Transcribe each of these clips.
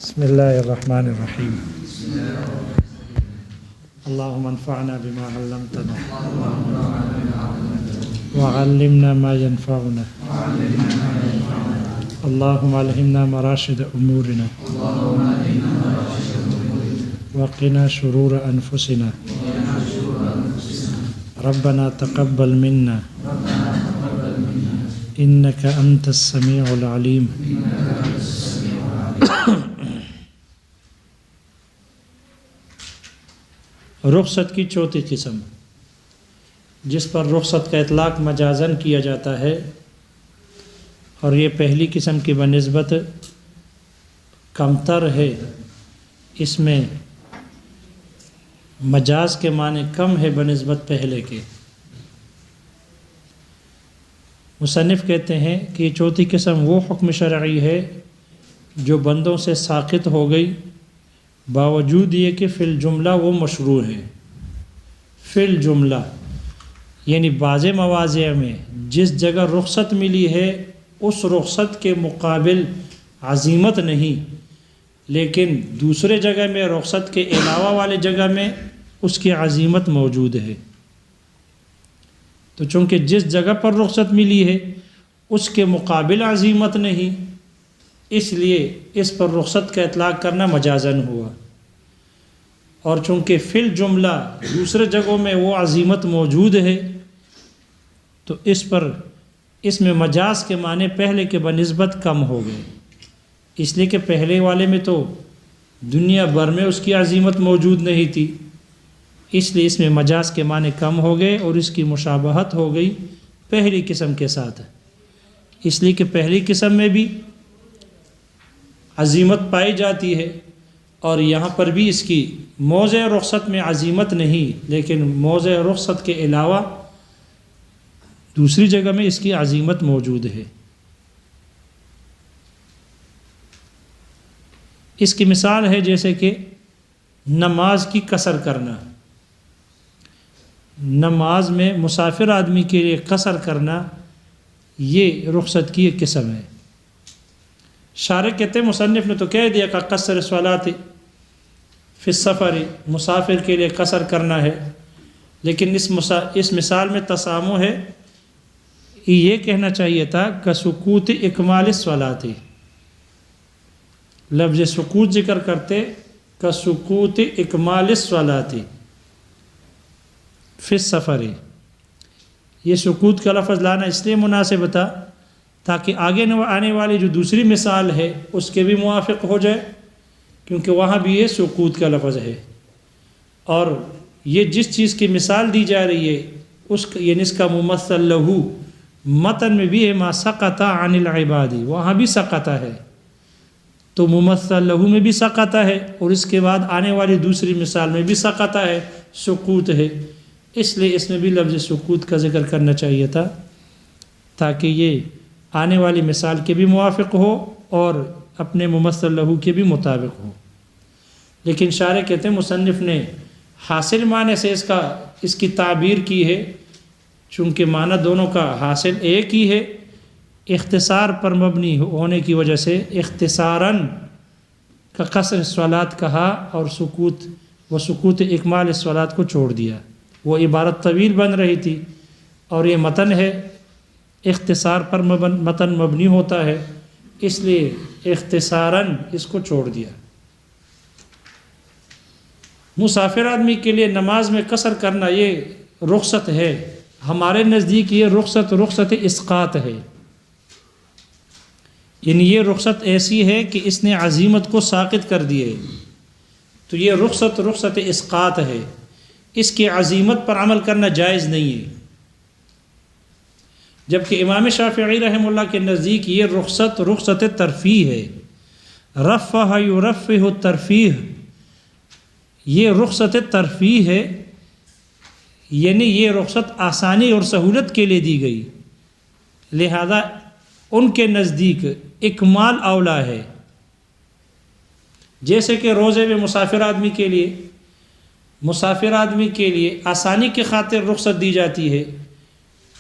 بسم اللہ الرحمن الرحیم اللہم انفعنا بما علمتنا وعلمنا ما ينفعنا اللہم الہمنا مراشد امورنا وقنا شرور انفسنا ربنا تقبل منا انك انت السمیع العلیم۔ رخصت کی چوتھی قسم، جس پر رخصت کا اطلاق مجازاً کیا جاتا ہے، اور یہ پہلی قسم کی بنسبت کمتر ہے، اس میں مجاز کے معنی کم ہے بنسبت پہلے کے۔ مصنف کہتے ہیں کہ یہ چوتھی قسم وہ حکم شرعی ہے جو بندوں سے ساقط ہو گئی، باوجود یہ کہ فی الجملہ وہ مشروع ہے۔ فی الجملہ یعنی بعض مواضع میں جس جگہ رخصت ملی ہے اس رخصت کے مقابل عزیمت نہیں، لیکن دوسرے جگہ میں رخصت کے علاوہ والے جگہ میں اس کی عزیمت موجود ہے۔ تو چونکہ جس جگہ پر رخصت ملی ہے اس کے مقابل عزیمت نہیں، اس لیے اس پر رخصت کا اطلاق کرنا مجازاً ہوا، اور چونکہ فی الجملہ دوسرے جگہوں میں وہ عزیمت موجود ہے تو اس میں مجاز کے معنی پہلے کے بنسبت کم ہو گئے، اس لیے کہ پہلے والے میں تو دنیا بھر میں اس کی عزیمت موجود نہیں تھی، اس لیے اس میں مجاز کے معنی کم ہو گئے اور اس کی مشابہت ہو گئی پہلی قسم کے ساتھ، اس لیے کہ پہلی قسم میں بھی عزیمت پائی جاتی ہے اور یہاں پر بھی اس کی موضع رخصت میں عزیمت نہیں، لیکن موضع رخصت کے علاوہ دوسری جگہ میں اس کی عزیمت موجود ہے۔ اس کی مثال ہے جیسے کہ نماز کی قصر کرنا۔ نماز میں مسافر آدمی کے لیے قصر کرنا یہ رخصت کی ایک قسم ہے۔ شارح کہتے ہیں مصنف نے تو کہہ دیا کہ قصر الصلاۃ فی السفر، مسافر کے لیے قصر کرنا ہے، لیکن اس مثال میں تسامح ہے، یہ کہنا چاہیے تھا کہ سکوت اکمال الصلاۃ، لفظ سکوت ذکر کرتے کہ سکوت اکمال الصلاۃ فی السفر، یہ سکوت کا لفظ لانا اس لیے مناسب تھا تاکہ آگے آنے والی جو دوسری مثال ہے اس کے بھی موافق ہو جائے، کیونکہ وہاں بھی یہ سکوت کا لفظ ہے، اور یہ جس چیز کی مثال دی جا رہی ہے یعنی اس کا ممثل لہو متن میں بھی ہے ما سقط عن العباد، وہاں بھی سقط ہے، تو ممثل لہو میں بھی سقط ہے اور اس کے بعد آنے والی دوسری مثال میں بھی سقط ہے، سکوت ہے، اس لیے اس میں بھی لفظ سکوت کا ذکر کرنا چاہیے تھا تاکہ یہ آنے والی مثال کے بھی موافق ہو اور اپنے ممثل لہو کے بھی مطابق ہو۔ لیکن شارح کہتے ہیں مصنف نے حاصل معنی سے اس کی تعبیر کی ہے، چونکہ معنی دونوں کا حاصل ایک ہی ہے، اختصار پر مبنی ہونے کی وجہ سے اختصاراً کا قصر الصلاۃ کہا اور سکوت اکمال الصلاۃ کو چھوڑ دیا، وہ عبارت طویل بن رہی تھی اور یہ متن ہے، اختصار پر متن مبنی ہوتا ہے، اس لیے اختصاراً اس کو چھوڑ دیا۔ مسافر آدمی کے لیے نماز میں قصر کرنا یہ رخصت ہے، ہمارے نزدیک یہ رخصت اسقاط ہے، یعنی یہ رخصت ایسی ہے کہ اس نے عزیمت کو ساقط کر دیے، تو یہ رخصت اسقاط ہے، اس کی عزیمت پر عمل کرنا جائز نہیں ہے، جبکہ امام شافعی رحمہ اللہ کے نزدیک یہ رخصت ترفیع ہے، رفع یرفع الترفیع، یہ رخصت ترفیع ہے، یعنی یہ رخصت آسانی اور سہولت کے لیے دی گئی، لہذا ان کے نزدیک اکمال اولا ہے، جیسے کہ روزے میں مسافر آدمی کے لیے آسانی کی خاطر رخصت دی جاتی ہے،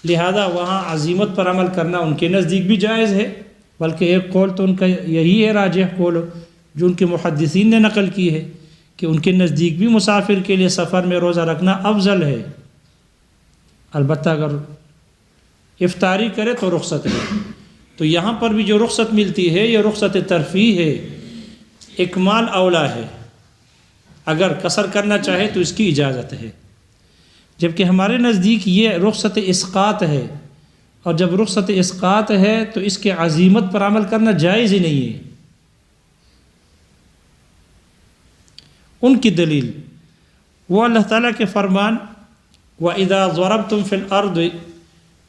لہذا وہاں عزیمت پر عمل کرنا ان کے نزدیک بھی جائز ہے، بلکہ ایک قول تو ان کا یہی ہے راجح قول جو ان کے محدثین نے نقل کی ہے کہ ان کے نزدیک بھی مسافر کے لیے سفر میں روزہ رکھنا افضل ہے، البتہ اگر افطاری کرے تو رخصت ہے۔ تو یہاں پر بھی جو رخصت ملتی ہے یہ رخصت ترفیع ہے، اکمال اولا ہے، اگر قصر کرنا چاہے تو اس کی اجازت ہے، جبکہ ہمارے نزدیک یہ رخصت اسقاط ہے، اور جب رخصت اسقاط ہے تو اس کے عزیمت پر عمل کرنا جائز ہی نہیں ہے۔ ان کی دلیل وہ اللہ تعالیٰ کے فرمان وَإِذَا ضَرَبْتُمْ فِي الْأَرْضِ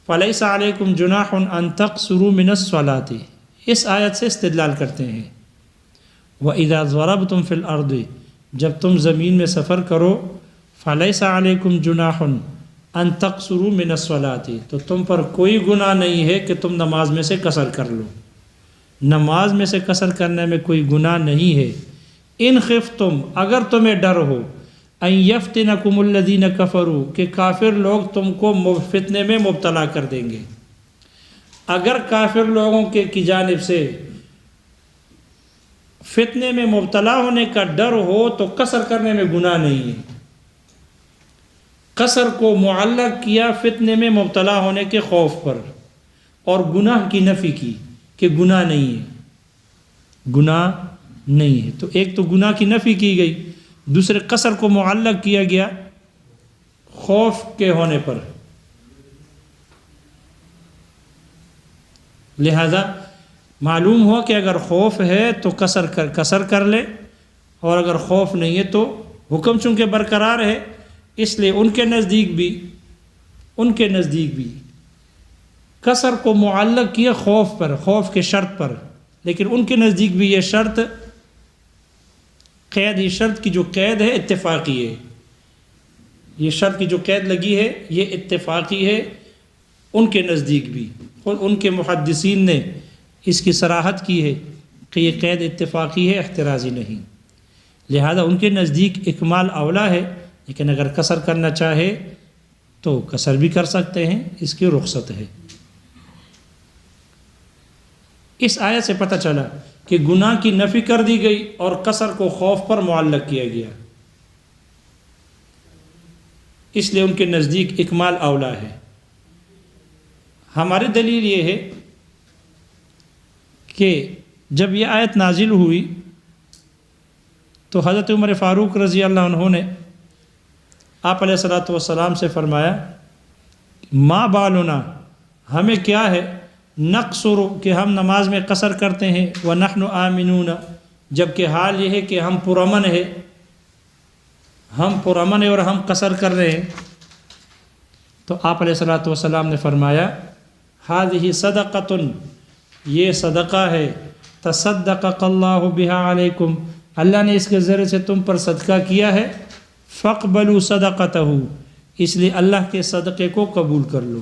فَلَيْسَ عَلَيْكُمْ جُنَاحٌ أَن تَقْصُرُوا مِنَ الصَّلَاةِ، اس آیت سے استدلال کرتے ہیں۔ وَإِذَا ضَرَبْتُمْ فِي الْأَرْضِ، جب تم زمین میں سفر کرو، فَلَيْسَ عَلَيْكُمْ جُنَاحٌ أَن تَقْصُرُوا مِنَ الصَّلَاةِ، تو تم پر کوئی گناہ نہیں ہے کہ تم نماز میں سے قصر کر لو، نماز میں سے قصر کرنے میں کوئی گناہ نہیں ہے۔ ان خفتم، اگر تمہیں ڈر ہو، ان یفتنکم الذین کفروا، کہ کافر لوگ تم کو فتنے میں مبتلا کر دیں گے، اگر کافر لوگوں کی جانب سے فتنے میں مبتلا ہونے کا ڈر ہو تو قصر کرنے میں گناہ نہیں ہے۔ قصر کو معلق کیا فتنے میں مبتلا ہونے کے خوف پر، اور گناہ کی نفی کی کہ گناہ نہیں ہے، گناہ نہیں ہے۔ تو ایک تو گناہ کی نفی کی گئی، دوسرے قصر کو معلق کیا گیا خوف کے ہونے پر۔ لہذا معلوم ہوا کہ اگر خوف ہے تو قصر کر لے، اور اگر خوف نہیں ہے تو حکم چونکہ برقرار ہے، اس لیے ان کے نزدیک بھی قصر کو معلق کیا خوف پر، خوف کے شرط پر، لیکن ان کے نزدیک بھی یہ شرط قید، یہ شرط کی جو قید ہے اتفاقی ہے، یہ شرط کی جو قید لگی ہے یہ اتفاقی ہے ان کے نزدیک بھی، اور ان کے محدثین نے اس کی صراحت کی ہے کہ یہ قید اتفاقی ہے، احترازی نہیں، لہذا ان کے نزدیک اکمال اولا ہے، لیکن اگر قصر کرنا چاہے تو قصر بھی کر سکتے ہیں، اس کی رخصت ہے۔ اس آیت سے پتہ چلا کہ گناہ کی نفی کر دی گئی اور قصر کو خوف پر معلق کیا گیا، اس لیے ان کے نزدیک اکمال اولا ہے۔ ہماری دلیل یہ ہے کہ جب یہ آیت نازل ہوئی تو حضرت عمر فاروق رضی اللہ عنہ نے آپ علیہ الصلوۃ والسلام سے فرمایا ما بالنا، ہمیں کیا ہے، نقصر، کہ ہم نماز میں قصر کرتے ہیں، ونحن آمنون، جبکہ حال یہ ہے کہ ہم پرامن ہے، اور ہم قصر کر رہے ہیں۔ تو آپ علیہ الصلوۃ والسلام نے فرمایا ھذہ صدقۃ، یہ صدقہ ہے، تصدق اللہ بہا علیکم، اللہ نے اس کے ذریعے سے تم پر صدقہ کیا ہے، فاقبلوا صدقتہ، اس لیے اللہ کے صدقے کو قبول کر لو۔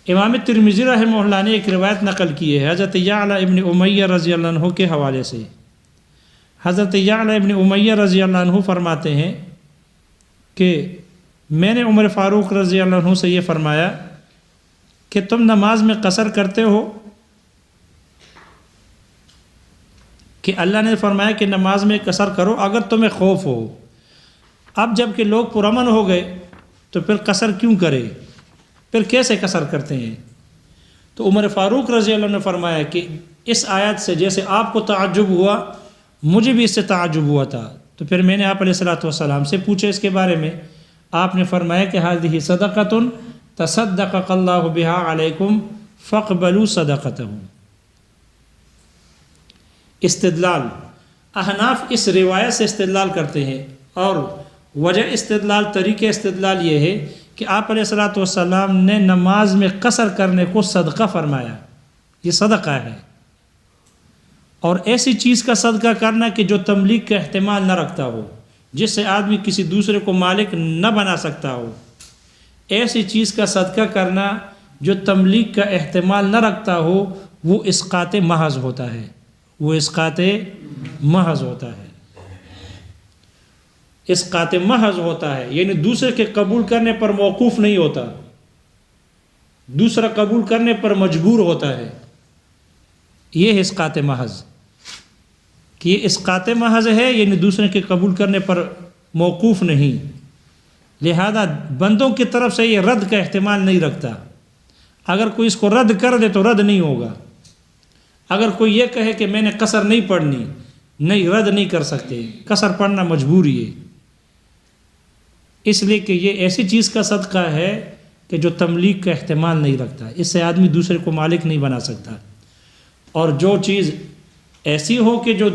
امام ترمذی رحمہ اللہ نے ایک روایت نقل کی ہے حضرت یعلا ابن امیہ رضی اللہ عنہ کے حوالے سے۔ حضرت یعلا ابن امیہ رضی اللہ عنہ فرماتے ہیں کہ میں نے عمر فاروق رضی اللہ عنہ سے یہ فرمایا کہ تم نماز میں قصر کرتے ہو، کہ اللہ نے فرمایا کہ نماز میں قصر کرو اگر تمہیں خوف ہو۔ اب جب کہ لوگ پرامن ہو گئے تو پھر قصر کیوں کرے، پھر کیسے قصر کرتے ہیں؟ تو عمر فاروق رضی اللہ عنہ نے فرمایا کہ اس آیت سے جیسے آپ کو تعجب ہوا، مجھے بھی اس سے تعجب ہوا تھا، تو پھر میں نے آپ علیہ الصلوۃ والسلام سے پوچھا اس کے بارے میں، آپ نے فرمایا کہ ھذہ صدقۃ تصدق اللہ بہا علیکم فاقبلوا صدقتہ۔ استدلال، احناف اس روایت سے استدلال کرتے ہیں، اور وجہ استدلال، طریقہ استدلال یہ ہے کہ آپ علیہ الصلوۃ والسلام نے نماز میں قصر کرنے کو صدقہ فرمایا، یہ صدقہ ہے، اور ایسی چیز کا صدقہ کرنا کہ جو تملیک کا احتمال نہ رکھتا ہو، جس سے آدمی کسی دوسرے کو مالک نہ بنا سکتا ہو، ایسی چیز کا صدقہ کرنا جو تملیک کا احتمال نہ رکھتا ہو، وہ اسقاط محض ہوتا ہے، وہ اسقاط محض ہوتا ہے، اسقاط محض ہوتا ہے، یعنی دوسرے کے قبول کرنے پر موقوف نہیں ہوتا، دوسرا قبول کرنے پر مجبور ہوتا ہے، یہ ہے اسقاط محض، کہ یہ اسقاط محض ہے، یعنی دوسرے کے قبول کرنے پر موقوف نہیں، لہذا بندوں کی طرف سے یہ رد کا احتمال نہیں رکھتا۔ اگر کوئی اس کو رد کر دے تو رد نہیں ہوگا۔ اگر کوئی یہ کہے کہ میں نے قصر نہیں پڑھنی، نہیں، رد نہیں کر سکتے، قصر پڑھنا مجبوری ہے، اس لیے کہ یہ ایسی چیز کا صدقہ ہے کہ جو تملیک کا احتمال نہیں رکھتا، اس سے آدمی دوسرے کو مالک نہیں بنا سکتا۔ اور جو چیز ایسی ہو کہ جو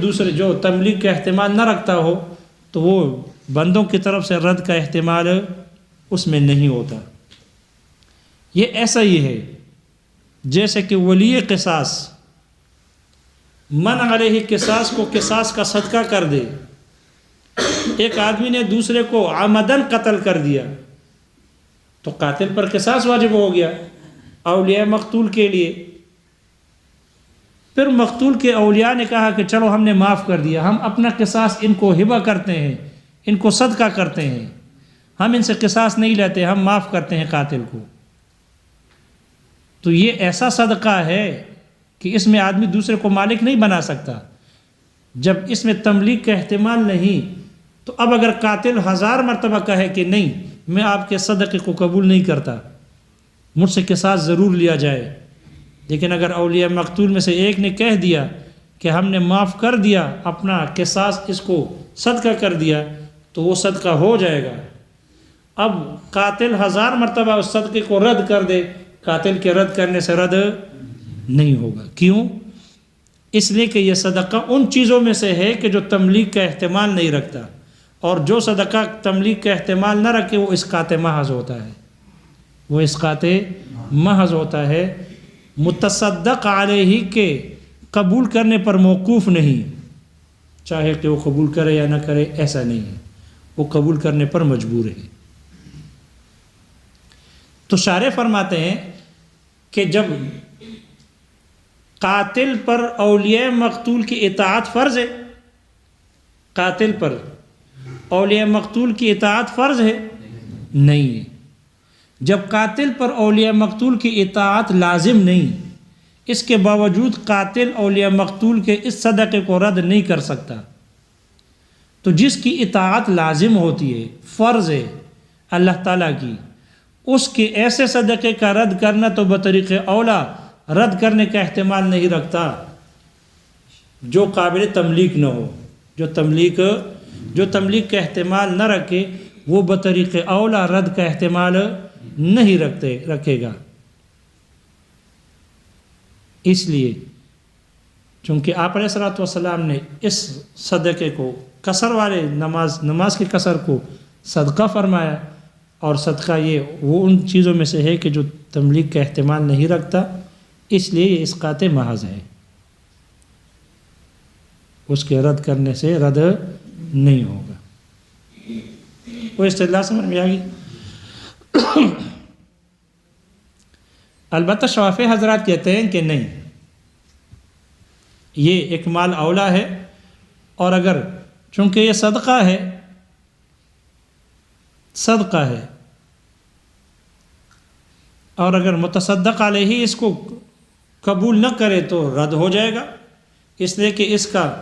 تملیک کا احتمال نہ رکھتا ہو تو وہ بندوں کی طرف سے رد کا احتمال اس میں نہیں ہوتا۔ یہ ایسا ہی ہے جیسے کہ ولی قصاص من علیہ قصاص کو قصاص کا صدقہ کر دے۔ ایک آدمی نے دوسرے کو عمدن قتل کر دیا تو قاتل پر قصاص واجب ہو گیا اولیاء مقتول کے لیے۔ پھر مقتول کے اولیاء نے کہا کہ چلو ہم نے معاف کر دیا، ہم اپنا قصاص ان کو ہبہ کرتے ہیں، ان کو صدقہ کرتے ہیں، ہم ان سے قصاص نہیں لیتے، ہم معاف کرتے ہیں قاتل کو۔ تو یہ ایسا صدقہ ہے کہ اس میں آدمی دوسرے کو مالک نہیں بنا سکتا۔ جب اس میں تملیک کا احتمال نہیں تو اب اگر قاتل 1000 مرتبہ کہے کہ نہیں میں آپ کے صدقے کو قبول نہیں کرتا، مجھ سے قصاص ضرور لیا جائے، لیکن اگر اولیاء مقتول میں سے ایک نے کہہ دیا کہ ہم نے معاف کر دیا، اپنا قصاص اس کو صدقہ کر دیا، تو وہ صدقہ ہو جائے گا۔ اب قاتل 1000 مرتبہ اس صدقے کو رد کر دے، قاتل کے رد کرنے سے رد نہیں ہوگا۔ کیوں؟ اس لیے کہ یہ صدقہ ان چیزوں میں سے ہے کہ جو تملیک کا احتمال نہیں رکھتا، اور جو صدقہ تملیک کا احتمال نہ رکھے وہ اسقاط محض ہوتا ہے، وہ اسقاط محض ہوتا ہے، متصدق علیہ کے قبول کرنے پر موقوف نہیں، چاہے کہ وہ قبول کرے یا نہ کرے ایسا نہیں ہے، وہ قبول کرنے پر مجبور ہے۔ تو شارح فرماتے ہیں کہ جب قاتل پر اولیاء مقتول کی اطاعت فرض ہے، قاتل پر اولیاء مقتول کی اطاعت فرض ہے؟ نہیں ہے۔ جب قاتل پر اولیاء مقتول کی اطاعت لازم نہیں، اس کے باوجود قاتل اولیاء مقتول کے اس صدقے کو رد نہیں کر سکتا، تو جس کی اطاعت لازم ہوتی ہے، فرض ہے اللہ تعالیٰ کی، اس کے ایسے صدقے کا رد کرنا تو بطریق اولا رد کرنے کا احتمال نہیں رکھتا جو قابل تملیک نہ ہو، جو تملیک کا احتمال نہ رکھے وہ بطریق اولا رد کا احتمال نہیں رکھے گا۔ اس لیے چونکہ آپ علیہ الصلوۃ والسلام نے اس صدقے کو قصر والے نماز کے قصر کو صدقہ فرمایا، اور صدقہ یہ وہ ان چیزوں میں سے ہے کہ جو تملیک کا احتمال نہیں رکھتا، اس لیے یہ اسقاط محض ہے، اس کے رد کرنے سے رد نہیں ہوگا۔ وہ استدلال سمجھ میں آ گئی؟ البتہ شافعی حضرات کہتے ہیں کہ نہیں، یہ اکمال اولا ہے، اور اگر چونکہ یہ صدقہ ہے اور اگر متصدق علیہ اس کو قبول نہ کرے تو رد ہو جائے گا، اس لیے کہ اس کا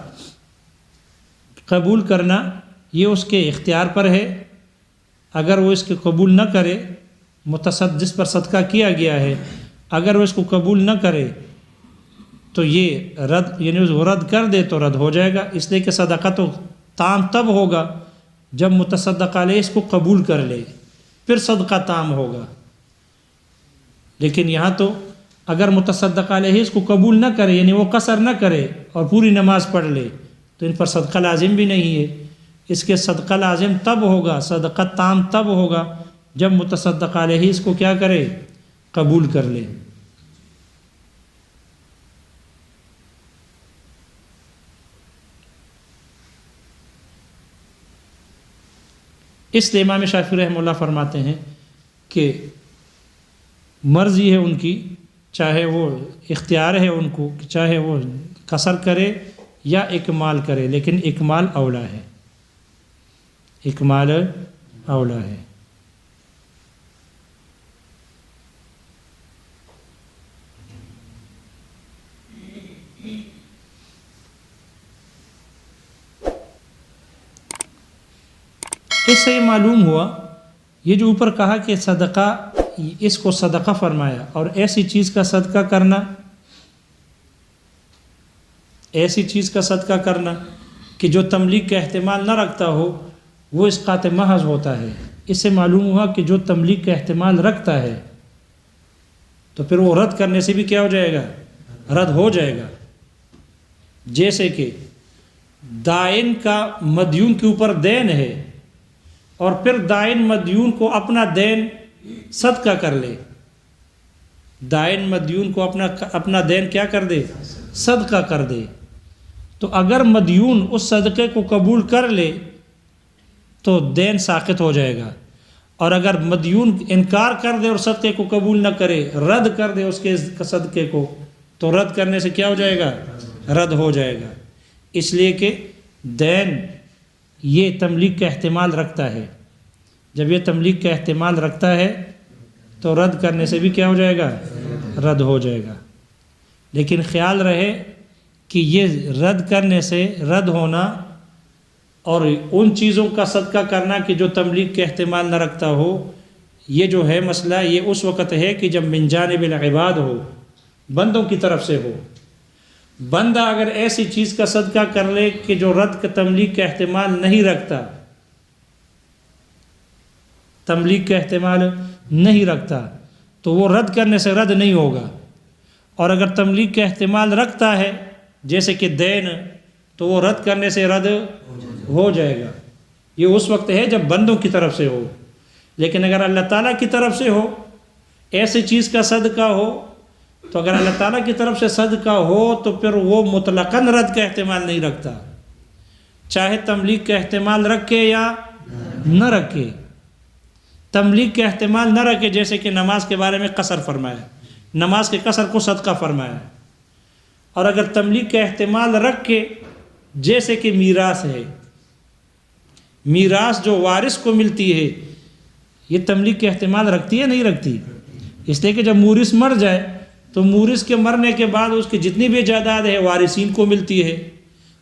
قبول کرنا یہ اس کے اختیار پر ہے۔ اگر وہ اس کے قبول نہ کرے، جس پر صدقہ کیا گیا ہے، اگر وہ اس کو قبول نہ کرے تو یہ رد، یعنی وہ رد کر دے تو رد ہو جائے گا، اس لیے کہ صدقہ تو تام تب ہوگا جب متصدق علیہ اس کو قبول کر لے، پھر صدقہ تام ہوگا۔ لیکن یہاں تو اگر متصدق علیہ اس کو قبول نہ کرے، یعنی وہ قصر نہ کرے اور پوری نماز پڑھ لے، تو ان پر صدقہ لازم بھی نہیں ہے۔ اس کے صدقہ لازم تب ہوگا، صدقہ تام تب ہوگا جب متصدق علیہ اس کو کیا کرے؟ قبول کر لے۔ اس لیے امام شافعی رحمہ اللہ فرماتے ہیں کہ مرضی ہے ان کی، چاہے وہ اختیار ہے ان کو کہ چاہے وہ قصر کرے یا اکمال کرے، لیکن اکمال اولا ہے، اکمال اولا ہے۔ اس سے یہ معلوم ہوا یہ جو اوپر کہا کہ صدقہ، اس کو صدقہ فرمایا، اور ایسی چیز کا صدقہ کرنا، ایسی چیز کا صدقہ کرنا کہ جو تملیغ کا احتمال نہ رکھتا ہو وہ اسقاط محض ہوتا ہے۔ اس سے معلوم ہوا کہ جو تملیغ کا احتمال رکھتا ہے تو پھر وہ رد کرنے سے بھی کیا ہو جائے گا؟ رد ہو جائے گا۔ جیسے کہ دائن کا مدیون کے اوپر دین ہے اور پھر دائن مدیون کو اپنا دین صدقہ کر لے، دائن مدیون کو اپنا دین کیا کر دے؟ صدقہ کر دے، تو اگر مدیون اس صدقے کو قبول کر لے تو دین ساقط ہو جائے گا، اور اگر مدیون انکار کر دے اور صدقے کو قبول نہ کرے، رد کر دے اس کے صدقے کو، تو رد کرنے سے کیا ہو جائے گا؟ رد ہو جائے گا۔ اس لیے کہ دین یہ تملیغ کا احتمال رکھتا ہے، جب یہ تملیغ کا احتمال رکھتا ہے تو رد کرنے سے بھی کیا ہو جائے گا؟ رد ہو جائے گا۔ لیکن خیال رہے کہ یہ رد کرنے سے، رد ہونا اور ان چیزوں کا صدقہ کرنا کہ جو تملیغ کے احتمال نہ رکھتا ہو، یہ جو ہے مسئلہ یہ اس وقت ہے کہ جب من جانب العباد ہو، بندوں کی طرف سے ہو۔ بندہ اگر ایسی چیز کا صدقہ کر لے کہ جو رد کا تملیغ کا احتمال نہیں رکھتا، تملیغ کا احتمال نہیں رکھتا، تو وہ رد کرنے سے رد نہیں ہوگا، اور اگر تملیغ کا احتمال رکھتا ہے جیسے کہ دین، تو وہ رد کرنے سے رد ہو جائے گا۔ یہ اس وقت ہے جب بندوں کی طرف سے ہو، لیکن اگر اللہ تعالیٰ کی طرف سے ہو، ایسی چیز کا صدقہ ہو، تو اگر اللہ تعالیٰ کی طرف سے صدقہ ہو تو پھر وہ مطلقاً رد کا احتمال نہیں رکھتا، چاہے تملیغ کا احتمال رکھے یا نہ رکھے۔ تملیغ کا احتمال نہ رکھے، جیسے کہ نماز کے بارے میں قصر فرمایا، نماز کے قصر کو صدقہ فرمایا، اور اگر تملیغ کا احتمال رکھ کے، جیسے کہ میراث ہے، میراث جو وارث کو ملتی ہے، یہ تملیغ کا احتمال رکھتی ہے نہیں رکھتی؟ اس لیے کہ جب مورث مر جائے تو مورث کے مرنے کے بعد اس کی جتنی بھی جائیداد ہے وارثین کو ملتی ہے۔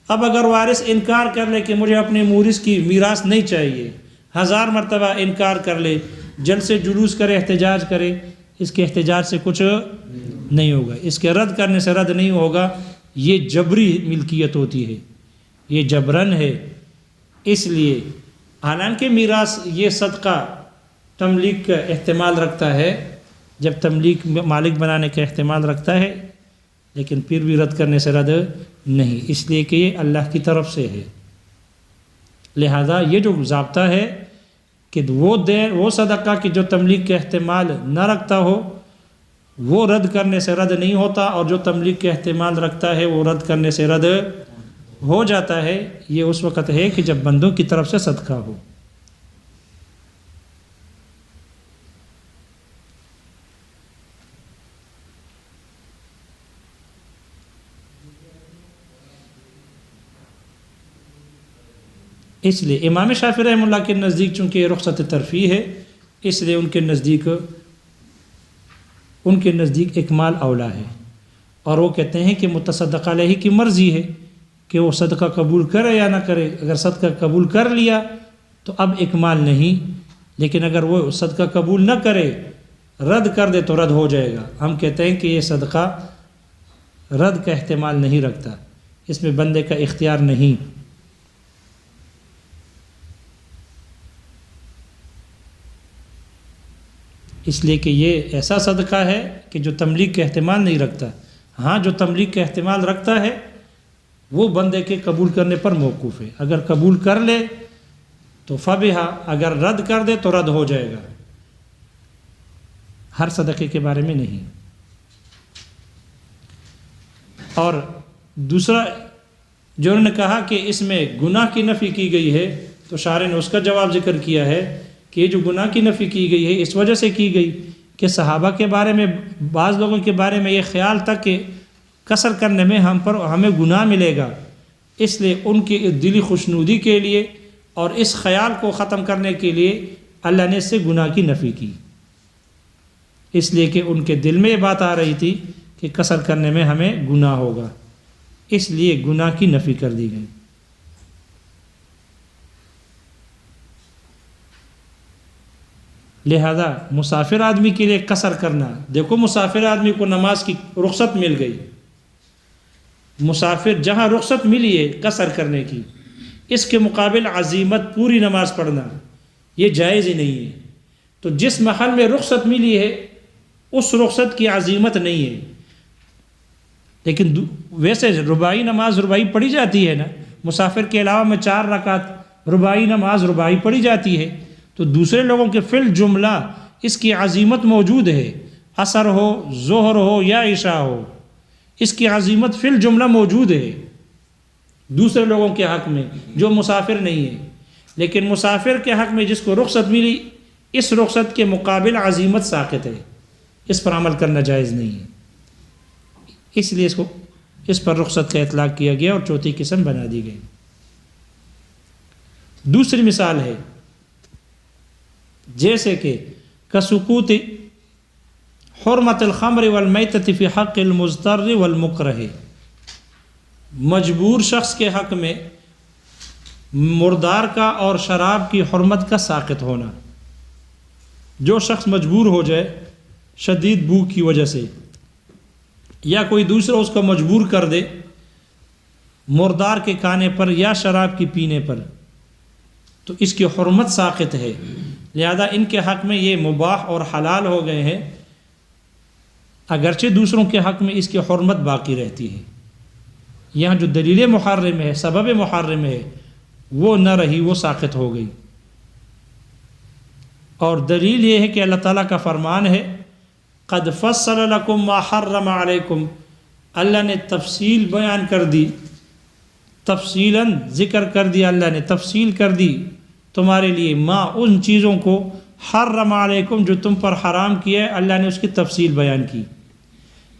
اب اگر وارث انکار کر لے کہ مجھے اپنے مورث کی میراث نہیں چاہیے، 1000 مرتبہ انکار کر لے، جلد سے جلوس کرے، احتجاج کرے، اس کے احتجاج سے کچھ نہیں ہوگا، اس کے رد کرنے سے رد نہیں ہوگا۔ یہ جبری ملکیت ہوتی ہے، یہ جبرن ہے۔ اس لیے حالانکہ میراث یہ صدقہ تملیغ کا احتمال رکھتا ہے، جب تملیغ مالک بنانے کا احتمال رکھتا ہے، لیکن پھر بھی رد کرنے سے رد نہیں، اس لیے کہ یہ اللہ کی طرف سے ہے۔ لہذا یہ جو ضابطہ ہے کہ وہ صدقہ کہ جو تملیغ کا احتمال نہ رکھتا ہو وہ رد کرنے سے رد نہیں ہوتا، اور جو تملیغ کا احتمال رکھتا ہے وہ رد کرنے سے رد ہو جاتا ہے۔ یہ اس وقت ہے کہ جب بندوں کی طرف سے صدقہ ہو۔ اس لیے امام شافعی رحمہ اللہ کے نزدیک چونکہ یہ رخصت ترفیع ہے، اس لیے ان کے نزدیک اکمال اولا ہے، اور وہ کہتے ہیں کہ متصدق علیہ کی مرضی ہے کہ وہ صدقہ قبول کرے یا نہ کرے۔ اگر صدقہ قبول کر لیا تو اب اکمال نہیں، لیکن اگر وہ صدقہ قبول نہ کرے، رد کر دے تو رد ہو جائے گا۔ ہم کہتے ہیں کہ یہ صدقہ رد کا احتمال نہیں رکھتا، اس میں بندے کا اختیار نہیں۔ اس لیے کہ یہ ایسا صدقہ ہے کہ جو تملیغ کا احتمال نہیں رکھتا۔ ہاں جو تملیغ کا احتمال رکھتا ہے وہ بندے کے قبول کرنے پر موقوف ہے، اگر قبول کر لے تو فبہا، اگر رد کر دے تو رد ہو جائے گا، ہر صدقے کے بارے میں نہیں۔ اور دوسرا جو انہوں نے کہا کہ اس میں گناہ کی نفی کی گئی ہے، تو شارح نے اس کا جواب ذکر کیا ہے کہ یہ جو گناہ کی نفی کی گئی ہے اس وجہ سے کی گئی کہ صحابہ کے بارے میں، بعض لوگوں کے بارے میں یہ خیال تھا کہ قصر کرنے میں ہمیں گناہ ملے گا، اس لیے ان کی دلی خوشنودی کے لیے اور اس خیال کو ختم کرنے کے لیے اللہ نے اس سے گناہ کی نفی کی، اس لیے کہ ان کے دل میں یہ بات آ رہی تھی کہ قصر کرنے میں ہمیں گناہ ہوگا، اس لیے گناہ کی نفی کر دی گئی۔ لہذا مسافر آدمی کے لیے قصر کرنا، دیکھو مسافر آدمی کو نماز کی رخصت مل گئی، مسافر جہاں رخصت ملی ہے قصر کرنے کی، اس کے مقابل عزیمت پوری نماز پڑھنا یہ جائز ہی نہیں ہے۔ تو جس محل میں رخصت ملی ہے اس رخصت کی عزیمت نہیں ہے، لیکن ویسے رباعی نماز رباعی پڑھی جاتی ہے نا، مسافر کے علاوہ میں 4 رکعت رباعی نماز رباعی پڑھی جاتی ہے، تو دوسرے لوگوں کے فی الجملہ اس کی عزیمت موجود ہے، عصر ہو، ظہر ہو یا عشاء ہو، اس کی عزیمت فی الجملہ موجود ہے دوسرے لوگوں کے حق میں جو مسافر نہیں ہے۔ لیکن مسافر کے حق میں جس کو رخصت ملی، اس رخصت کے مقابل عزیمت ساقط ہے، اس پر عمل کرنا جائز نہیں ہے، اس لیے اس پر رخصت کا اطلاق کیا گیا اور چوتھی قسم بنا دی گئی۔ دوسری مثال ہے جیسے کہ کسکوت حرمت الخمر والمیتۃ فی حق المضطر والمکرہ، مجبور شخص کے حق میں مردار کا اور شراب کی حرمت کا ساقط ہونا۔ جو شخص مجبور ہو جائے شدید بھوک کی وجہ سے، یا کوئی دوسرا اس کو مجبور کر دے مردار کے کھانے پر یا شراب کی پینے پر، تو اس کی حرمت ساقط ہے، لہذا ان کے حق میں یہ مباح اور حلال ہو گئے ہیں، اگرچہ دوسروں کے حق میں اس کی حرمت باقی رہتی ہے۔ یہاں جو دلیل محرم ہے، سبب محرم ہے، وہ نہ رہی، وہ ساقط ہو گئی۔ اور دلیل یہ ہے کہ اللہ تعالیٰ کا فرمان ہے قد فصل لکم ما حرم علیکم، اللہ نے تفصیل بیان کر دی، تفصیلاً ذکر کر دیا، اللہ نے تفصیل کر دی تمہارے لیے، ما ان چیزوں کو حرم علیکم جو تم پر حرام کیا ہے، اللہ نے اس کی تفصیل بیان کی،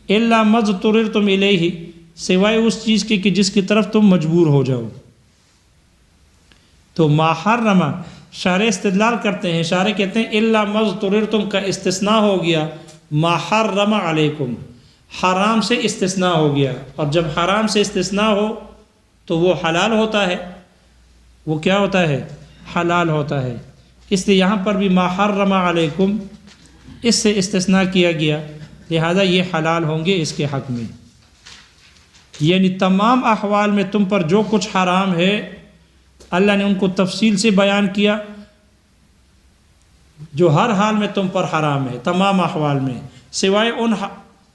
الا ما اضطررتم الیہ، سوائے اس چیز کے کہ جس کی طرف تم مجبور ہو جاؤ۔ تو ما حرم شارح استدلال کرتے ہیں، شارح کہتے ہیں الا ما اضطررتم کا استثناء ہو گیا ما حرم علیکم، حرام سے استثناء ہو گیا، اور جب حرام سے استثناء ہو تو وہ حلال ہوتا ہے، وہ کیا ہوتا ہے؟ حلال ہوتا ہے۔ اس لیے یہاں پر بھی ما حرم علیکم اس سے استثناء کیا گیا، لہذا یہ حلال ہوں گے اس کے حق میں، یعنی تمام احوال میں تم پر جو کچھ حرام ہے اللہ نے ان کو تفصیل سے بیان کیا، جو ہر حال میں تم پر حرام ہے، تمام احوال میں، سوائے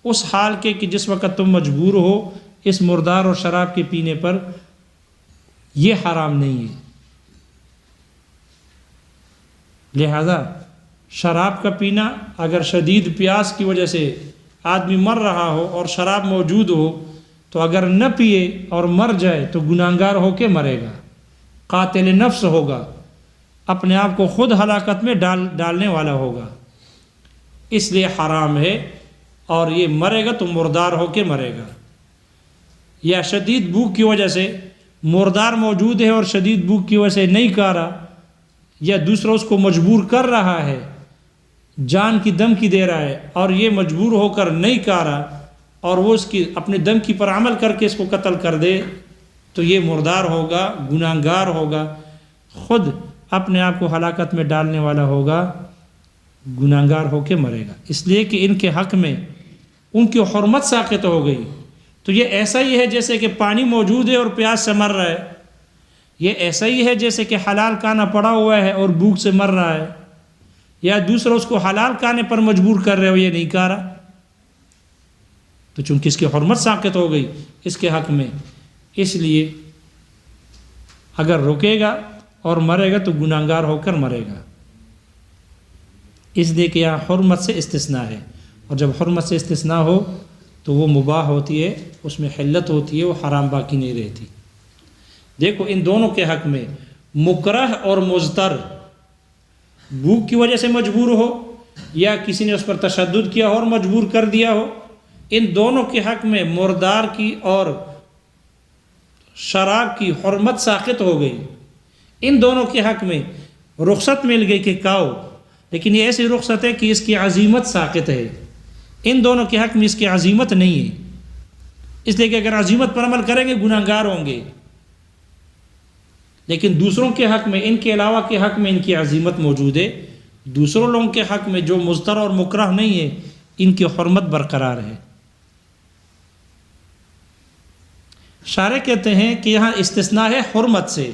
اس حال کے کہ جس وقت تم مجبور ہو اس مردار اور شراب کے پینے پر، یہ حرام نہیں ہے۔ لہذا شراب کا پینا، اگر شدید پیاس کی وجہ سے آدمی مر رہا ہو اور شراب موجود ہو تو اگر نہ پیے اور مر جائے تو گناہگار ہو کے مرے گا، قاتل نفس ہوگا، اپنے آپ کو خود ہلاکت میں ڈالنے والا ہوگا، اس لیے حرام ہے، اور یہ مرے گا تو مردار ہو کے مرے گا۔ یا شدید بھوک کی وجہ سے مردار موجود ہے اور شدید بھوک کی وجہ سے نہیں کھا رہا، یا دوسرا اس کو مجبور کر رہا ہے، جان کی دھمکی دے رہا ہے، اور یہ مجبور ہو کر نہیں کھا رہا اور وہ اس کی اپنے دھمکی پر عمل کر کے اس کو قتل کر دے، تو یہ مردار ہوگا، گناہگار ہوگا، خود اپنے آپ کو ہلاکت میں ڈالنے والا ہوگا، گناہگار ہو کے مرے گا، اس لیے کہ ان کے حق میں ان کی حرمت ساقط ہو گئی۔ تو یہ ایسا ہی ہے جیسے کہ پانی موجود ہے اور پیاس سے مر رہا ہے، یہ ایسا ہی ہے جیسے کہ حلال کھانا پڑا ہوا ہے اور بھوک سے مر رہا ہے، یا دوسرا اس کو حلال کھانے پر مجبور کر رہے ہو، یہ نہیں کھا رہا، تو چونکہ اس کی حرمت ساقط ہو گئی اس کے حق میں، اس لیے اگر رکے گا اور مرے گا تو گناہگار ہو کر مرے گا، اس لیے کہ یہاں حرمت سے استثناء ہے، اور جب حرمت سے استثناء ہو تو وہ مباح ہوتی ہے، اس میں حلت ہوتی ہے، وہ حرام باقی نہیں رہتی۔ دیکھو ان دونوں کے حق میں مکرہ اور مضطر، بھوک کی وجہ سے مجبور ہو یا کسی نے اس پر تشدد کیا ہو اور مجبور کر دیا ہو، ان دونوں کے حق میں مردار کی اور شراب کی حرمت ساقط ہو گئی، ان دونوں کے حق میں رخصت مل گئی کہ کھاؤ، لیکن یہ ایسی رخصت ہے کہ اس کی عزیمت ساقط ہے، ان دونوں کے حق میں اس کی عزیمت نہیں ہے، اس لیے کہ اگر عزیمت پر عمل کریں گے گناہگار ہوں گے، لیکن دوسروں کے حق میں، ان کے علاوہ کے حق میں ان کی عزیمت موجود ہے، دوسروں لوگوں کے حق میں جو مضطر اور مکرہ نہیں ہے ان کی حرمت برقرار ہے۔ شارح کہتے ہیں کہ یہاں استثناء ہے حرمت سے،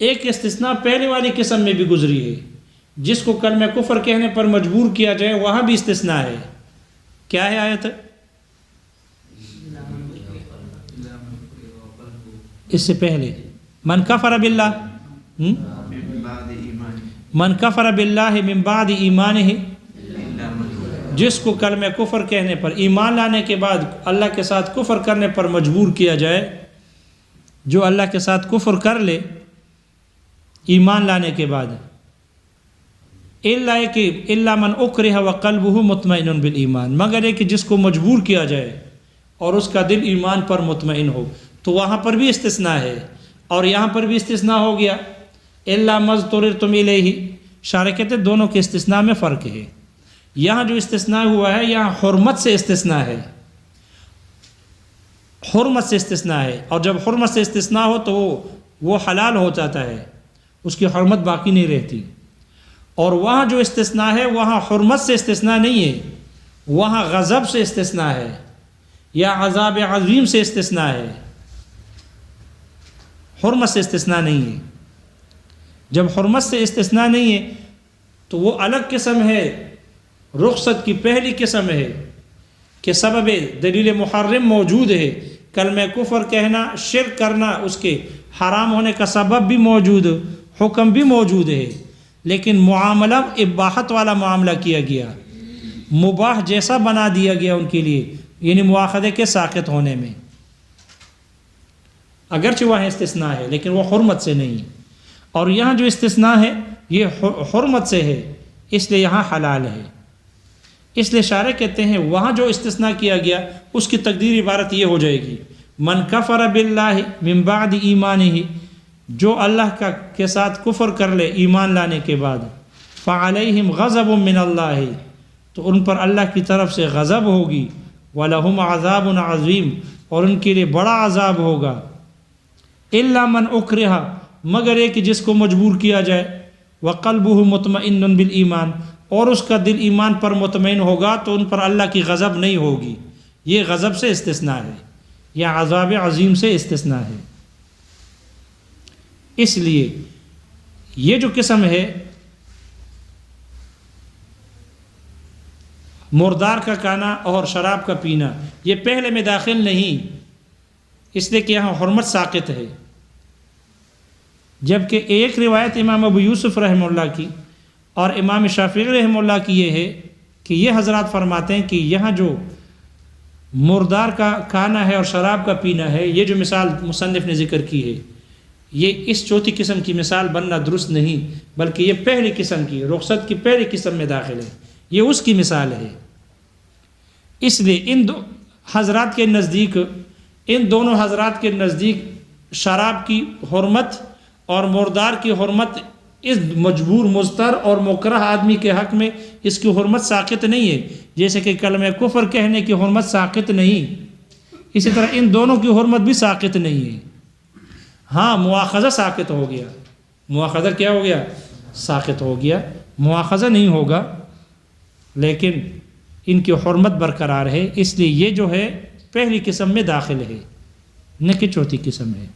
ایک استثناء پہلے والی قسم میں بھی گزری ہے، جس کو کلمہ کفر کہنے پر مجبور کیا جائے وہاں بھی استثناء ہے۔ کیا ہے آیت؟ اس سے پہلے من کفر باللہ من کفر باللہ من بعد ایمانہ، جس کو کلمہ کفر کہنے پر ایمان لانے کے بعد اللہ کے ساتھ کفر کرنے پر مجبور کیا جائے، جو اللہ کے ساتھ کفر کر لے ایمان لانے کے بعد، الا من اکرہ وقلبہ مطمئن بالایمان، مگر ایک جس کو مجبور کیا جائے اور اس کا دل ایمان پر مطمئن ہو، تو وہاں پر بھی استثناء ہے اور یہاں پر بھی استثناء ہو گیا الا ما اضطررتم الیہ۔ شارح کہتے ہیں دونوں کے استثناء میں فرق ہے، یہاں جو استثناء ہوا ہے یہاں حرمت سے استثناء ہے، حرمت سے استثناء ہے، اور جب حرمت سے استثناء ہو تو وہ حلال ہو جاتا ہے، اس کی حرمت باقی نہیں رہتی۔ اور وہاں جو استثناء ہے وہاں حرمت سے استثناء نہیں ہے، وہاں غضب سے استثناء ہے یا عذاب عظیم سے استثناء ہے، حرمت سے استثناء نہیں ہے۔ جب حرمت سے استثناء نہیں ہے تو وہ الگ قسم ہے، رخصت کی پہلی قسم ہے کہ سبب دلیل محرم موجود ہے، کلمہ کفر کہنا، شرک کرنا، اس کے حرام ہونے کا سبب بھی موجود، حکم بھی موجود ہے، لیکن معاملہ اباحت والا معاملہ کیا گیا، مباح جیسا بنا دیا گیا ان کے لیے، یعنی مواخذے کے ساقط ہونے میں، اگرچہ وہاں استثناء ہے لیکن وہ حرمت سے نہیں، اور یہاں جو استثناء ہے یہ حرمت سے ہے، اس لیے یہاں حلال ہے۔ اس لیے شارح کہتے ہیں وہاں جو استثناء کیا گیا اس کی تقدیر عبارت یہ ہو جائے گی من کفر باللہ من بعد ایمانہ، جو اللہ کے ساتھ کفر کر لے ایمان لانے کے بعد، فعلیہم غضب من اللہ، تو ان پر اللہ کی طرف سے غضب ہوگی، وَلَهُمْ عَذَابٌ عَظِيمٌ، اور ان کے لیے بڑا عذاب ہوگا، الا من اکرہ، مگر ایک جس کو مجبور کیا جائے، وقلبہ مطمئن بالایمان، اور اس کا دل ایمان پر مطمئن ہوگا تو ان پر اللہ کی غضب نہیں ہوگی، یہ غضب سے استثناء ہے یا عذاب عظیم سے استثناء ہے۔ اس لیے یہ جو قسم ہے مردار کا کھانا اور شراب کا پینا، یہ پہلے میں داخل نہیں، اس لیے کہ یہاں حرمت ساقط ہے، جبکہ ایک روایت امام ابو یوسف رحمہ اللہ کی اور امام شافعی رحمہ اللہ کی یہ ہے کہ یہ حضرات فرماتے ہیں کہ یہاں جو مردار کا کھانا ہے اور شراب کا پینا ہے، یہ جو مثال مصنف نے ذکر کی ہے، یہ اس چوتھی قسم کی مثال بننا درست نہیں، بلکہ یہ پہلی قسم کی، رخصت کی پہلی قسم میں داخل ہے، یہ اس کی مثال ہے۔ اس لیے ان حضرات کے نزدیک، ان دونوں حضرات کے نزدیک شراب کی حرمت اور مردار کی حرمت اس مجبور، مضطر اور مکرہ آدمی کے حق میں اس کی حرمت ساقط نہیں ہے، جیسے کہ کلمہ کفر کہنے کی حرمت ساقط نہیں، اسی طرح ان دونوں کی حرمت بھی ساقط نہیں ہے۔ ہاں مواخذہ ساقط ہو گیا، مواخذہ کیا ہو گیا؟ ساقط ہو گیا، مواخذہ نہیں ہوگا، لیکن ان کی حرمت برقرار ہے، اس لیے یہ جو ہے پہلی قسم میں داخل ہے، نہ کہ چوتھی قسم ہے۔